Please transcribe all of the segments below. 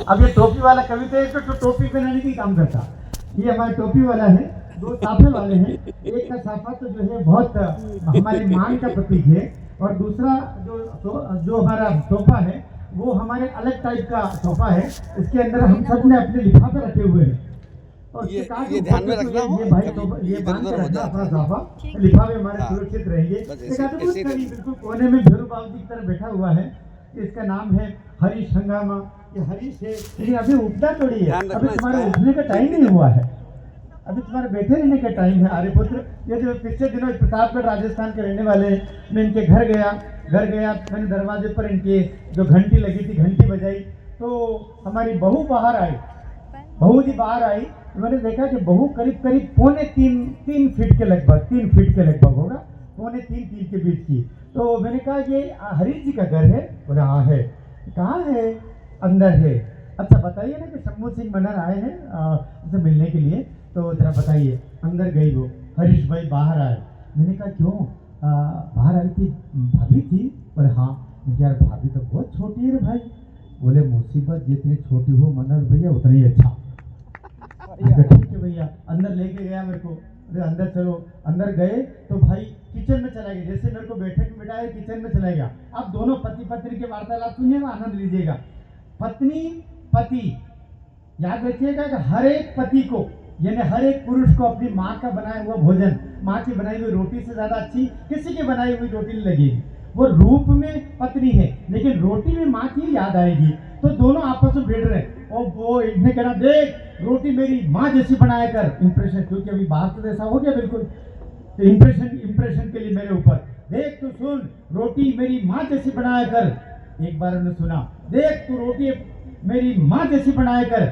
अब ये टोपी वाला कवि तो टोपी पहनाने की काम करता। ये हमारा टोपी वाला है, दो साफे वाले हैं। एक का साफा तो जो है बहुत हमारे मान का प्रतीक है, और दूसरा जो हमारा तोहफा है वो हमारे अलग टाइप का तोहफा है। इसके अंदर हम सब ने अपने लिफाफे रखे हुए हैं। और ये ध्यान में रखना हो, ये भाई कभी तो ये बांध इधर-उधर के हो रखना जाता अपना है। साफा, लिफाफे हमारे हाँ। सुरक्षित रहेंगे। बस एक आदमी ऐसे ही रहिए। बिल्कुल कोने में भेरू बाबू की तरह बैठा हुआ है। इसका नाम है हरीश हंगामा। ये हरीश है, लेकिन अभी उपदा तोड़ी है, ध्यान अभी रखना तुम्हारे इसका। उठने का टाइम नहीं हुआ है, अभी तुम्हारे बैठे रहने का टाइम है। आर्यपुत्र, ये जो पिछले दिनों प्रतापगढ़ राजस्थान के रहने वाले हैं, मैं इनके घर गया, मैंने दरवाजे पर इनके जो घंटी लगी थी घंटी बजाई, तो हमारी बहू बाहर आई। बहू जी बाहर आई तो मैंने देखा कि बहू करीब करीब पौने तीन फीट के लगभग होगा, पौने तीन के बीच की। तो मैंने कहा ये हरीश जी का घर है? बोले हाँ है। कहाँ है? अंदर है। अच्छा बताइए ना कि शंभू सिंह मनर आए हैं उनसे मिलने के लिए, तो जरा बताइए। अंदर गई वो, हरीश भाई बाहर आए। मैंने कहा क्यों बाहर आई थी? भाभी थी? बोले हाँ। मुझे यार भाभी तो बहुत छोटी है रे भाई। बोले मुसीबत जितनी छोटी हो मनर भैया उतना ही अच्छा। ठीक है भैया। अंदर लेके गया मेरे को, अरे अंदर चलो। अंदर गए तो भाई किचन में चला गया, जैसे मेरे को बैठक में बिठाया किचन में चला गया। अब दोनों पति पत्नी के वार्तालाप सुनिएगा, आनंद लीजिएगा। पत्नी पति, याद रखिएगा कि हर एक पति को यानी हर एक पुरुष को अपनी माँ का बनाया हुआ भोजन, माँ की बनाई हुई रोटी से ज्यादा अच्छी किसी की बनाई हुई रोटी नहीं लगेगी। वो रूप में पत्नी है लेकिन रोटी में माँ की याद आएगी। तो दोनों आपस में भिड़ रहे और वो इन्हें कहना देख रोटी मेरी माँ जैसी बनाया कर, इंप्रेशन, क्योंकि अभी बाहर तो ऐसा हो गया बिल्कुल, तो इंप्रेशन के लिए मेरे ऊपर देख तू सुन रोटी मेरी माँ जैसी बनाया कर। एक बार उन्होंने सुना, देख तू रोटी मेरी माँ जैसी बनाया कर।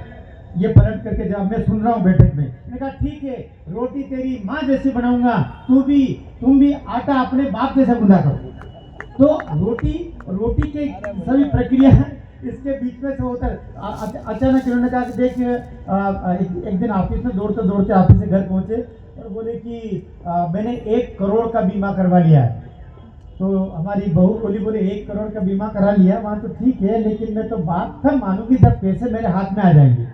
ये पलट करके जब मैं सुन रहा हूँ बैठक में, मैंने कहा ठीक है रोटी तेरी माँ जैसी बनाऊंगा, तुम भी आटा अपने बाप जैसा गूंदा करो। तो रोटी के सभी प्रक्रिया इसके बीच में से होता है। अचानक इन्होंने कहा कि देख एक दिन ऑफिस में दौड़ते दौड़ते ऑफिस से घर पहुंचे और बोले कि मैंने 1 करोड़ का बीमा करवा लिया है। तो हमारी बहू बोले 1 करोड़ का बीमा करा लिया, वहाँ तो ठीक है, लेकिन मैं तो बात था मानूंगी जब पैसे मेरे हाथ में आ जाएंगे।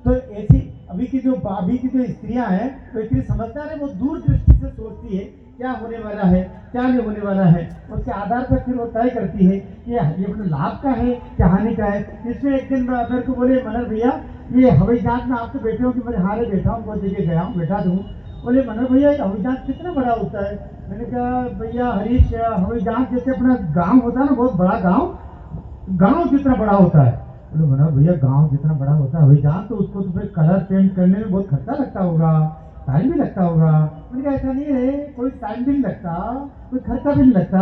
तो ऐसी अभी की जो स्त्रियां हैं, तो स्त्री समझदार है, वो दूर दृष्टि से सोचती है क्या होने वाला है क्या नहीं होने वाला है, उसके आधार पर फिर वो तय करती है कि ये अपने लाभ का है क्या हानि का है। इसमें एक दिन मेरे को बोले मनर भैया ये हवाई जहाज में आप तो बैठे हो कि मैं हारे बैठा हूँ, बहुत जगह गया हूँ, बैठा दूँ। बोले मनर भैया हवाई जहाज कितना बड़ा होता है? मैंने कहा भैया हरीश हवाई जहाज जैसे अपना गाँव होता है ना, बहुत बड़ा गाँव जितना बड़ा होता है। बोले मनर भैया गाँव जितना बड़ा होता है हवाई जहाज, तो उसको तो फिर कलर पेंट करने में बहुत खर्चा लगता होगा, टाइम भी लगता होगा। मैंने कहा ऐसा नहीं है, कोई टाइम भी नहीं लगता, कोई खर्चा भी नहीं लगता।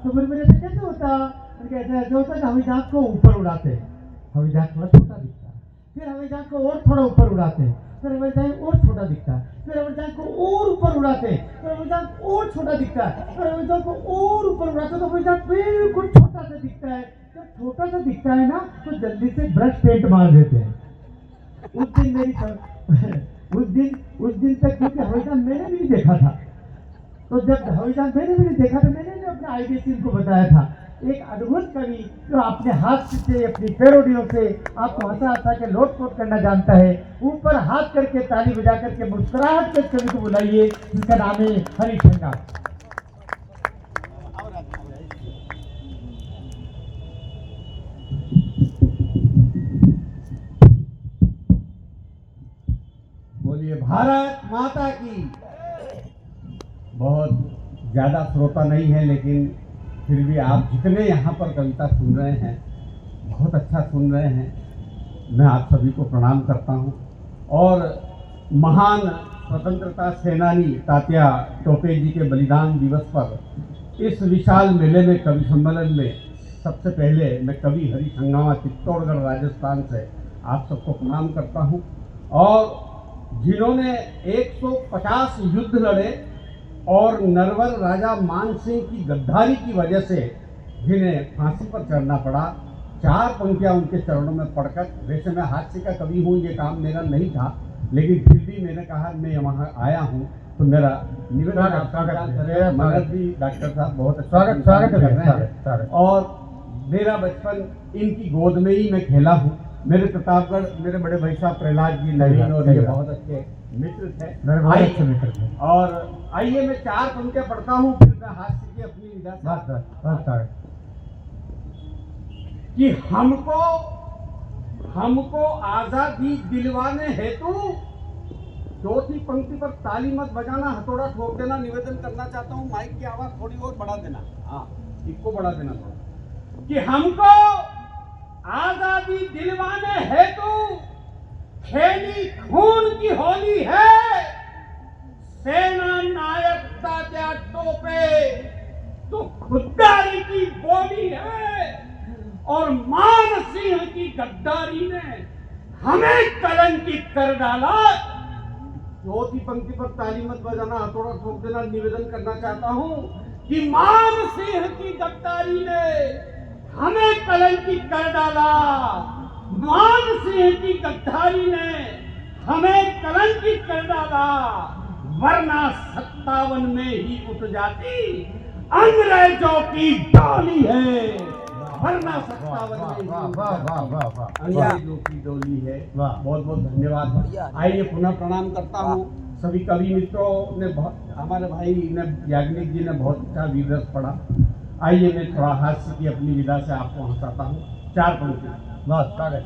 तो बोले मेरे ऐसा कैसे होता? मैंने कहा ऐसा होता है कि हवाई जहाज को ऊपर उड़ाते हैं, हवाई जहाज थोड़ा छोटा दिखता है, फिर हवाई जहाज को और थोड़ा ऊपर उड़ाते हैं, फिर हवाई जहाज और छोटा दिखता है, फिर हवाई जहाज को और ऊपर उड़ाते हैं, फिर हवाई जहाज और छोटा दिखता है, फिर हवाई जहाज को और ऊपर उड़ाते हैं तो हवाई जहाज बिल्कुल छोटा सा दिखता है। जब छोटा सा दिखता है ना तो जल्दी से ब्रश पेंट मार देते हैं। उस दिन मेरी उस दिन तक क्योंकि हवाई जहाज मैंने भी नहीं देखा था, तो जब हवाई जहाज मैंने भी नहीं देखा तो मैंने अपने आइडिया से इनको बताया था। एक अद्भुत कवि जो अपने हाथ से अपनी पैरोडियों से आपको हंसा हंसा के लोटपोट करना जानता है, ऊपर हाथ करके ताली बजा करके मुस्कुराहट के कवि को बुलाइए, जिसका नाम है हरीश हंगामा। बोलिए भारत माता की। बहुत ज़्यादा श्रोता नहीं है लेकिन फिर भी आप जितने यहाँ पर कविता सुन रहे हैं बहुत अच्छा सुन रहे हैं। मैं आप सभी को प्रणाम करता हूँ और महान स्वतंत्रता सेनानी तात्या टोपे जी के बलिदान दिवस पर इस विशाल मेले में कवि सम्मेलन में सबसे पहले मैं कवि हरीश हंगामा चित्तौड़गढ़ राजस्थान से आप सबको प्रणाम करता हूँ। और जिन्होंने 150 युद्ध लड़े और नरवर राजा मान सिंह की गद्दारी की वजह से जिन्हें फांसी पर चढ़ना पड़ा, 4 पंक्तियां उनके चरणों में पढ़कर, वैसे मैं हास्य का कवि हूँ, ये काम मेरा नहीं था, लेकिन फिर भी मैंने कहा मैं वहाँ आया हूँ तो मेरा निवेदन मदद भी डॉक्टर साहब बहुत स्वागत कर रहे हैं। और मेरा बचपन इनकी गोद में ही मैं खेला हूँ मेरे प्रतापगढ़ मेरे बड़े भाई साहब प्रहलाद जी नवीन और ये बहुत अच्छे मित्र थे, बहुत अच्छे मित्र थे। और आइए मैं 4 पंक्तियां पढ़ता हूँ, फिर मैं हास्य की अपनी विधा से कि हमको आजादी दिलवाने हेतु, चौथी पंक्ति पर ताली मत बजाना, हथौड़ा ठोक देना, निवेदन करना चाहता हूँ माइक की आवाज थोड़ी और बढ़ा देना, हाँ इसको बढ़ा देना थोड़ा, कि हमको आजादी दिलवाने हेतु खेली खून की होली है, सेना नायकता क्या टोपे तो खुददारी की बोली है, और मान सिंह की गद्दारी ने हमें कलंकित कर डाला। चौथी पंक्ति पर ताली मत बजाना, हथौड़ा ठोक देना, निवेदन करना चाहता हूं कि मान सिंह की गद्दारी ने हमें कलंकित कर डाला, मान सिंह की गद्दारी ने हमें कलंकित कर डाला, वरना 57 में ही उठ जाती अंग्रेजों की डोली है, वरना 57 में अंग्रेजों की डोली है। बहुत बहुत धन्यवाद। आइए पुनः प्रणाम करता हूँ सभी कवि मित्रों ने, हमारे भाई ने याग्निक जी ने बहुत अच्छा वीररस पढ़ा। आइए मैं थोड़ा हास्य की अपनी विधा से आपको हंसाता हूँ। 4 पंक्ति बस स्वागत।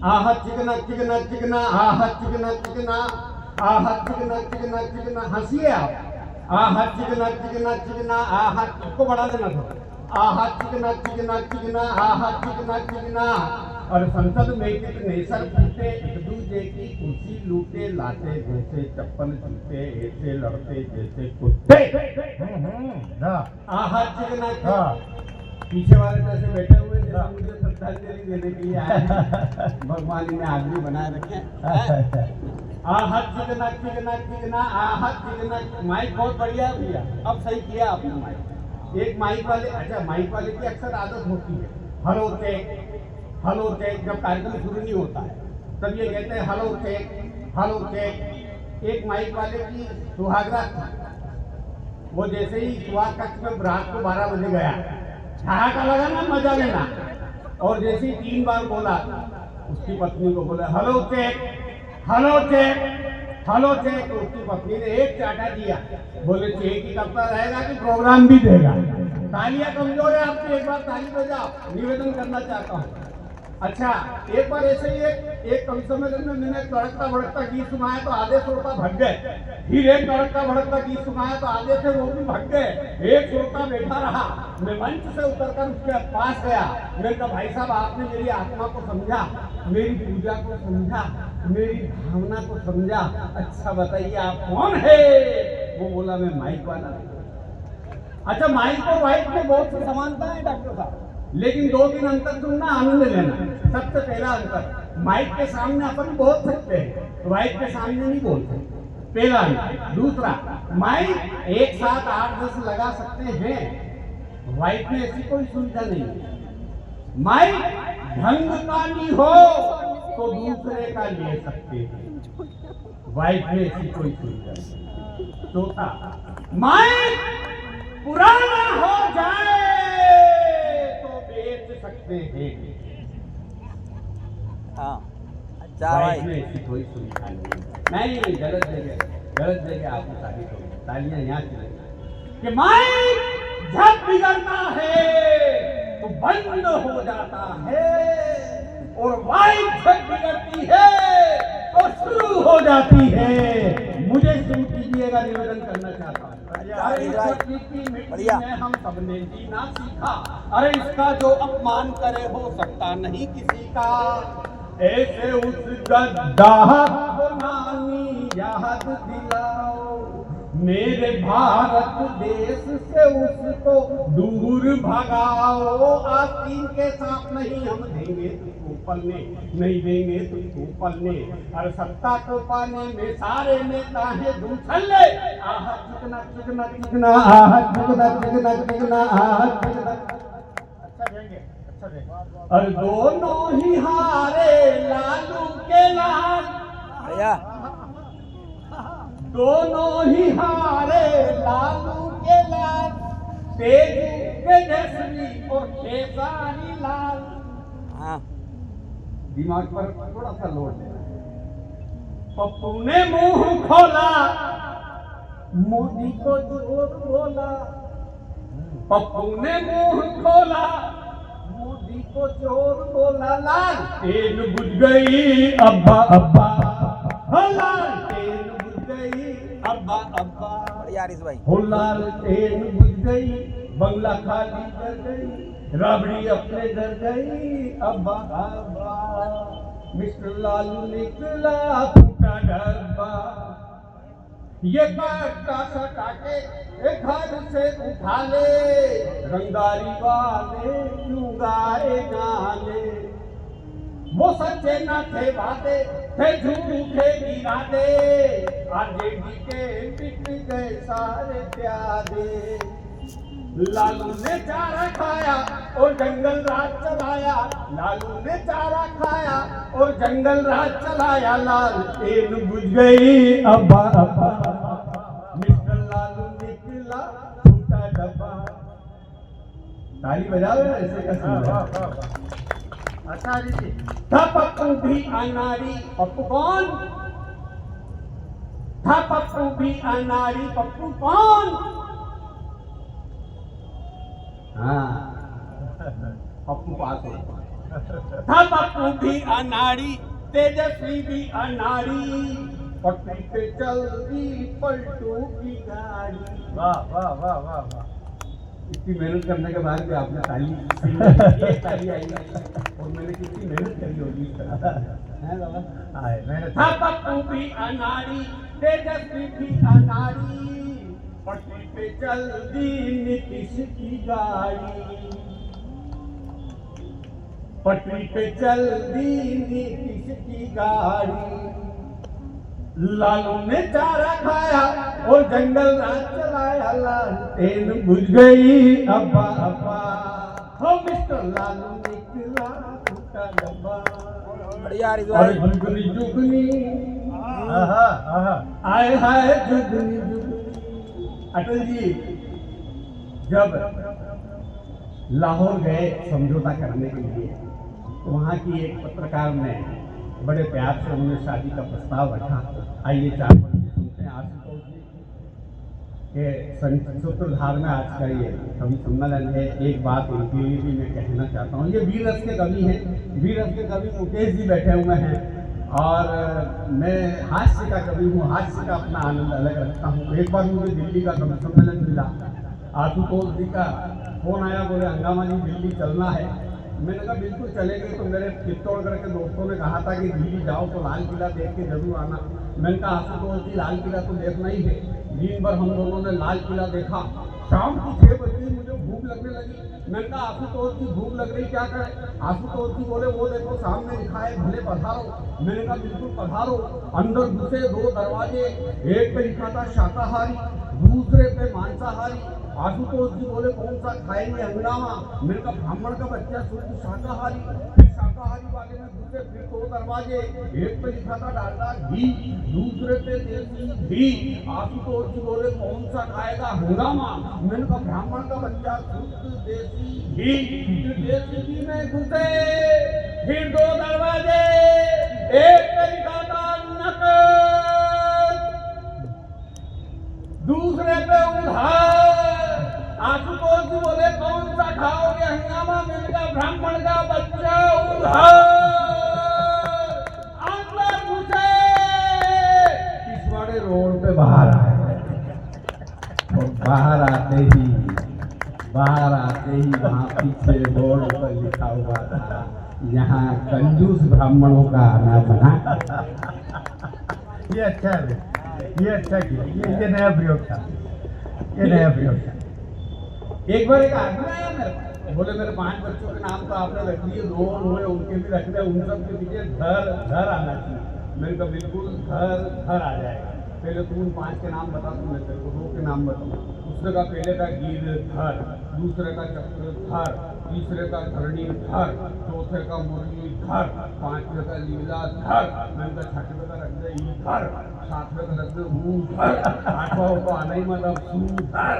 आह चिकना चिकना चिकना, आह चिकना चिकना, आह चिकना चिकना चिकना, हंसिए आप। आह चिकना चिकना चिकना, आह इसको बढ़ा देना थोड़ा, आह चिकना चिकना चिकना, आह चिकना चिकना, और संसद में कितने सर फूटे, एक दूजे की कुर्सी लूटे, लाते जैसे चप्पल जूते, ऐसे लड़ते जैसे कुत्ते। आह चिकना चिकना, पीछे वाले पैसे बैठे हुए जैसे मुझे श्रद्धांजलि देने के लिए आए, भगवान ने आदमी बनाए रखे। आह चिकना चिकना चिकना, आह चिकना, माइक बहुत बढ़िया है भैया, अब सही किया आपने माइक। एक माइक वाले, अच्छा माइक वाले की अक्सर आदत होती है हेलो टेक, हेलो टेक, जब कार्यक्रम शुरू नहीं होता है तब ये कहते हैं हेलो टेक, हेलो टेक। एक माइक वाले की सुहागरात था, वो जैसे ही सुहाग कक्ष में रात को 12 बजे गया, ठहाका लगा ना मजा लेना, और जैसे ही 3 बार बोला उसकी पत्नी को बोला hello tech, hello tech, hello check. तो उसकी पत्नी ने एक चाटा दिया, बोले चेक ही करता रहेगा कि प्रोग्राम भी देगा। तालियां कमजोर है आपकी, एक बार ताली बजाओ, निवेदन करना चाहता हूँ। अच्छा एक बार ऐसे ही एक कवि सम्मेलन में मैंने तड़कता भड़कता गीत सुनाया तो आधे श्रोता भग गए, फिर एक तड़कता भड़कता गीत सुनाया तो आधे थे वो भी भग गए, एक श्रोता बैठा रहा। मैं मंच से उतरकर उसके पास गया, मैंने कहा भाई साहब आपने मेरी आत्मा को समझा, मेरी पूजा को समझा, मेरी भावना को समझा, अच्छा बताइए आप कौन है? वो बोला मैं माइक वाला। अच्छा माइक और वाइक में बहुत सी समानता है डॉक्टर साहब, लेकिन 2 दिन अंतर सुनना, आनंद लेना। सबसे पहला अंतर, माइक के सामने अपन बोल सकते हैं, वाइक के सामने नहीं बोल सकते, पहला अंतर। दूसरा, माइक एक साथ 8-10 लगा सकते हैं, वाइक में ऐसी कोई सुविधा नहीं है। माइक ढंग का नहीं हो तो दूसरे का ले सकते हैं, वाइक में ऐसी कोई सुविधा नहीं। चौथा, माइक पुराना हो जाए तो बेच सकते हैं, हाँ अच्छा वाइक भाई। में ऐसी कोई सुविधा नहीं। नहीं गलत जगह आपने साबित हो, तालियां यहाँ चलेंगी कि माइक जब बिगड़ता है तो बंद हो जाता है, और वाइक जब बिगड़ती है तो शुरू हो जाती है। मुझे शुरू कीजिएगा, निवेदन करना चाहता हूँ। बढ़िया। हम सबने जीना सीखा, अरे इसका जो अपमान करे हो सकता नहीं किसी का, ऐसे उस गद्दार को नानी याद दिलाओ, मेरे भारत देश से उसको दूर भगाओ। आस्तीन के साथ नहीं हम देंगे तुझको पलने, नहीं देंगे तुझको पलने, और सत्ता को पाने में सारे नेता हैं दूसरे। आह चिकना चिकना चिकना, आह चिकना चिकना चिकना, आह चिकना। अच्छा देंगे, अच्छा देंगे। और दोनों ही हारे लालू के लाल, बढ़िया। दोनों ही हारे लालू के लाल, तेजू तेजस्वी और खेसारी लाल। हाँ दिमाग पर थोड़ा सा लोड लेना। पप्पू ने मुंह खोला, मोदी को जोर बोला। पप्पू ने मुंह खोला, मोदी को जोर बोला। लालटेन बुझ गई अब्बा अब्बा, लालटेन बुझ गई अब्बा अब्बा। बढ़िया हरीश भाई। हो लालटेन बुझ गई, बंगला खाली कर गई, राबड़ी अपने घर गई अब्बा अब्बा। मिस्टर लालू निकला फूटा डब्बा, ये काटा सटाके एक घर से उठा ले, रंगारी वाले क्यों गाए गाने। वो सच्चे न थे वादे, थे झूठे इरादे, आरजेडी के बिक गए सारे प्यादे। लालू ने चारा खाया और जंगल राज चलाया, लालू ने चारा खाया और जंगल राज चलाया। लालटेन बुझ गई अब्बा अब्बा, मिस्टर लालू निकला फूटा डब्बा। ताली बजाओ ना, ऐसे का अच्छा हरीश जी। था पप्पू भी अनाड़ी, पप्पू कौन था? पप्पू भी अनाड़ी, पप्पू कौन? हाँ, पप्पू पास हो। था पप्पू भी अनाड़ी, तेजस्वी भी अनाड़ी, पटरी पे चलती पलटू की गाड़ी। वाह वाह वाह वाह वाह। इतनी मेहनत करने के बाद भी आपने ताली एक ताली आई और मैंने कितनी मेहनत करी होगी इस तरह है बाबा। आए मेहनत। था पप्पू भी अनाड़ी, तेजस्वी भी अनाड़ी, पटरी पे चल दी नीतीश की गाड़ी, पटरी पे चल दी नीतीश की गाड़ी। लालू ने चारा खाया और जंगल राज चलाया। लालटेन बुझ गई अब्बा अब्बा, हो मिस्टर लालू निकला फूटा डब्बा। बढ़िया हरीश और भाई। जुगनी जुगनी आहा आहा। आए हाय जुगनी जुगनी। अटल जी जब लाहौर गए समझौता करने के लिए, तो वहाँ की एक पत्रकार ने बड़े प्यार से उन्होंने शादी का प्रस्ताव रखा। आइए 4 पंक्ति सुनते हैं आशुतोष जी के सूत्रधार में आज का ये कवि सम्मेलन है। एक बात उनके लिए भी मैं कहना चाहता हूँ। ये वीर रस के कवि हैं, वीर रस के कवि मुकेश जी बैठे हुए हैं, और मैं हास्य का कवि हूँ, हास्य का अपना आनंद अलग रखता हूँ। एक बार मुझे दिल्ली का कवि सम्मेलन मिला, आशुतोष जी का फोन आया, बोले हंगामा जी दिल्ली चलना है। मैंने कहा बिल्कुल चलेंगे। तो मेरे चित्तौड़गढ़ के दोस्तों ने कहा था कि दिल्ली जाओ तो लाल किला देख के जरूर आना। मैंने कहा आशुतोष जी लाल किला तो देखना ही है। दिन भर हम दोनों ने लाल किला देखा। शाम की 6 बजे मुझे भूख लगने लगी। मैंने कहा आशुतोष जी भूख लग रही, क्या करें? आशुतोष जी बोले वो देखो सामने लिखा है भले पधारो। मैंने कहा बिल्कुल पधारो। अंदर घुसे, 2 दरवाजे, एक पे लिखा था शाकाहारी, दूसरे पे मांसाहारी। आशुतोष जी बोले कौन सा खाएंगे? हंगामा। मैंने कहा ब्राह्मण का बच्चा शुद्ध शाकाहारी। फिर शाकाहारी वाले में घुसे, फिर 2 दरवाजे, एक पे लिखा था डालडा घी, दूसरे पे देसी घी। आशुतोष जी बोले कौन सा खाएगा? हंगामा। मैंने कहा ब्राह्मण का बच्चा शुद्ध देसी घी। फिर देसी घी में घुसे, फिर 2 दरवाजे, एक पे लिखा था नकद, दूसरे पे उधार। आशुतोष जी बोले कौन सा खाओगे? हंगामा। मैंने कहा ब्राह्मण का बच्चा उधार। अंदर घुसे, पिछवाड़े रोड पे बाहर आए, और बाहर आते ही वहाँ पीछे बोर्ड पर लिखा हुआ था, यहाँ कंजूस ब्राह्मणों का आना बना। ये अच्छा है, ये अच्छा किया, ये नया प्रयोग था, ये नया प्रयोग था। एक बार एक आदमी आया मेरे पास, बोले मेरे 5 बच्चों के नाम तो आपने रख दिए, 2 हुए उनके भी रख दे, उन सब के पीछे घर आना चाहिए। मैंने कहा बिल्कुल घर आ जाएगा। पहले तू उन 5 के नाम बता, तो मैं तेरे को 2 के नाम बताऊँ। उसने कहा पहले का गिरधर, दूसरे का चक्रधर, तीसरे का धरणीधर, चौथे का मुरलीधर, 5वें का लीलाधर। मैंने कहा 6वें का रख दे ईधर, 7वें का रख दे ऊधर, 8वां को आना ही मतलब सूधर।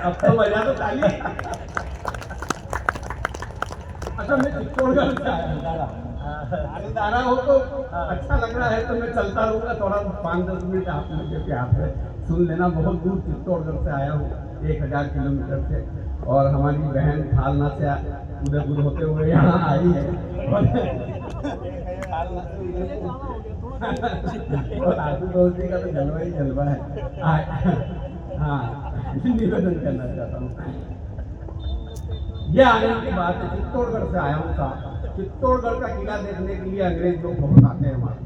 अब तो बजा दो ताली। अच्छा मैं चित्तौड़गढ़ से आया हूँ। दारा हो तो अच्छा लग रहा है तो मैं चलता रहूँगा थोड़ा 5-10 मिनट आप मुझे प्यार से सुन लेना। बहुत दूर चित्तौड़गढ़ से आया हूँ 1000 किलोमीटर से, और हमारी बहन खालना से उदयपुर होते हुए यहाँ आई है और आशुतोष जी का तो जलवा ही जलवा है। हाँ निवेदन करना चाहता हूँ, ये आनंद की बात है। चित्तौड़गढ़ से आया हूँ साहब। चित्तौड़गढ़ का किला देखने के लिए अंग्रेज लोग बहुत आते हैं हमारे।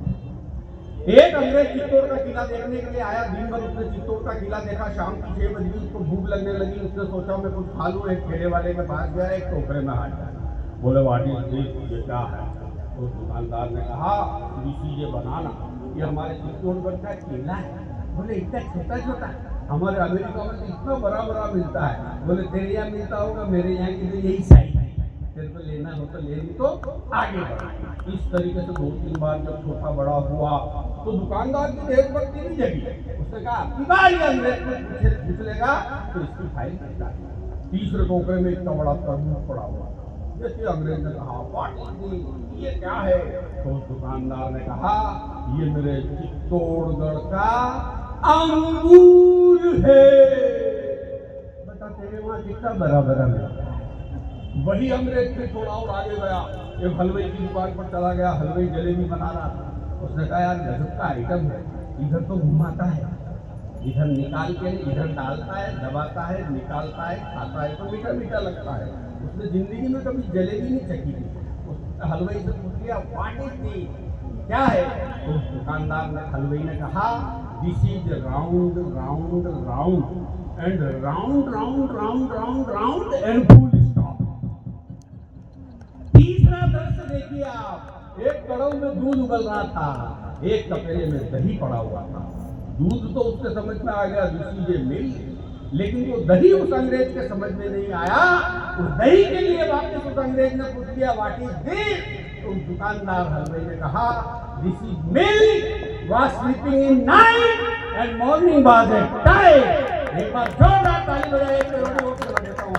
एक अंग्रेज चित्तौड़ का किला देखने के लिए आया, दिन भर उसने चित्तौड़ का किला देखा। शाम की 6 बजे उसको भूख लगने लगी, उसने सोचा मैं कुछ खा लूँ। एक ठेले वाले के पास गया, एक टोकरे में हाथ डाला, बोले वाटी ये क्या है? तो दुकानदार ने कहा ये बनाना, ये हमारे चित्तौड़गढ़ का केला है। बोले इतना छोटा छोटा, हमारे अमेरिका में तो इतना बड़ा बड़ा मिलता है। बोले तेरे यहाँ मिलता होगा, मेरे यहाँ के लिए यही साइज है, तेरे को लेना हो तो ले ली तो आगे बढ़। इस तरीके से 2-3 बार जब छोटा बड़ा हुआ तो दुकानदार की देशभक्ति भी जगी। उसने कहा आपकी बार अंग्रेज को पूछ लेगा तो इसकी फाइल निकाल। तीसरे टोकरे में इतना बड़ा तरबूज पड़ा हुआ। जैसे अंग्रेज ने कहा ये क्या है? तो दुकानदार ने कहा ये मेरे चित्तौड़गढ़ का अंगूर है। बता तेरे वहां कितना बड़ा बड़ा मिला। वही अंग्रेज से थोड़ा और आगे गया, एक हलवाई की दुकान पर चला गया, हलवाई जलेबी बना रहा था। उसने कहा यार गजब का आइटम है, इधर तो घुमाता है, इधर निकाल के इधर डालता है, दबाता है, निकालता है, खाता है तो मीठा मीठा लगता है। उसने जिंदगी में कभी जलेबी नहीं चखी थी। हलवाई से पूछ लिया व्हाट इज दिस, क्या है? तो दुकानदार ने हलवाई ने कहा this is round round round and round round round round round and full stop. तीसरा दृश्य देखिए आप, एक कड़ाऊ में दूध उबल रहा था, एक तपेले में दही पड़ा हुआ था। दूध तो उसके समझ में आ गया दिस इज ए मिल्क, लेकिन वो दही उस अंग्रेज के समझ में नहीं आया। उस दही के लिए वापस उस अंग्रेज ने पूछ लिया व्हाट इज दिस? तो दुकानदार हलवाई ने कहा this is milk was sleeping in night and morning was at time. एक बार जोरदार ताली बजाइए, एक करोड़ वोट कर देता हूं।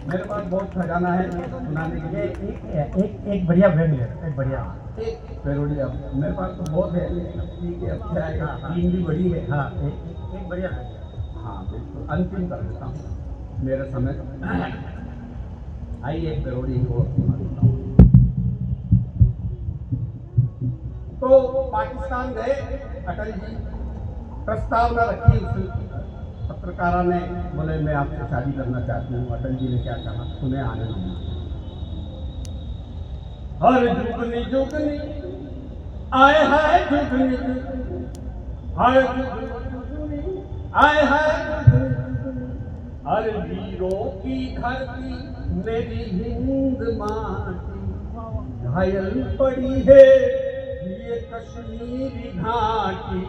मेरे पास बहुत खजाना है सुनाने के लिए। एक बढ़िया व्यंग है, एक बढ़िया एक पेरोडिया मेरे पास तो बहुत है, ठीक है अच्छा है, टीम भी बड़ी है। हाँ एक बढ़िया व्यंग। हाँ बिल्कुल, अंतिम कर देता हूँ मेरा समय। आइए एक पेरोडी को सुना देता हूँ। तो पाकिस्तान गए अटल जी, प्रस्तावना रखी उस पत्रकारा ने, बोले मैं आपसे शादी करना चाहती हूँ। अटल जी ने क्या कहा सुने आनंद। हर जुगनी जुगनी आए हाय जुगनी जुगनी, हर जुगनी आए हाय जुगनी जुगनी, हर वीरों की धरती मेरी हिंद माटी, घायल पड़ी है ये कश्मीरी घाटी,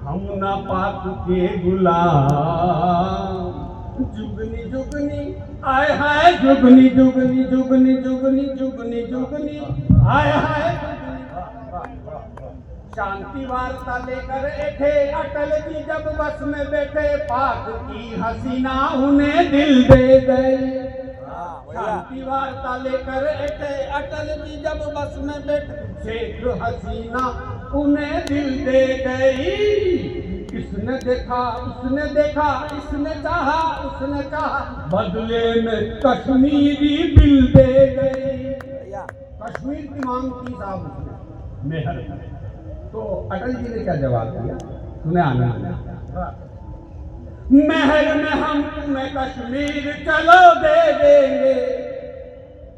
हम ना पाक के गुलाम। जुगनी जुगनी आए हाय जुगनी जुगनी जुगनी जुगनी जुगनी जुगनी आए हाय जुगनी। शांति वार्ता लेकर बैठे अटल जी जब बस में बैठे, पाक की हसीना उन्हें दिल दे गए। शांति वार्ता लेकर बैठे अटल जी जब बस में बैठे, शेख हसीना उन्हें दिल दे गई। इसने देखा उसने देखा, इसने चाहा उसने चाहा, बदले में कश्मीरी बिल दे गई। कश्मीर की मांग की साहब उसने मेहर। तो अटल जी ने क्या जवाब दिया सुने आनंद। महल में हम तुम्हें कश्मीर चलो दे देंगे।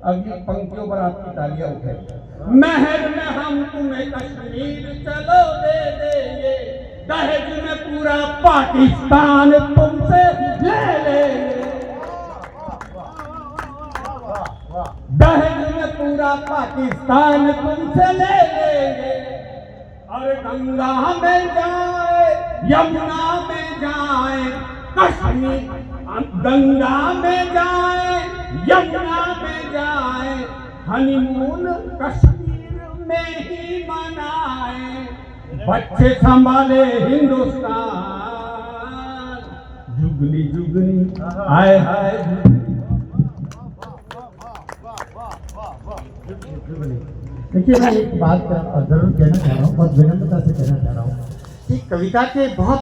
अब ये पंक्तियों पर आपकी तालियां उठे। महल में हम तुम्हें कश्मीर चलो दे देंगे, दहेज में पूरा पाकिस्तान तुमसे ले लेंगे। दहेज में पूरा पाकिस्तान तुमसे ले लेंगे। और गंगा में जाए यमुना में जाए कश्मीर, गंगा में जाए यमुना में जाए, हनीमून कश्मीर में ही मनाए, बच्चे संभाले हिंदुस्तान। जुगनी जुगनी आए हाय जुगनी। देखिए मैं एक बात जरूर कहना चाह रहा हूँ, बहुत विनम्रता से कहना चाह रहा हूँ कि कविता के बहुत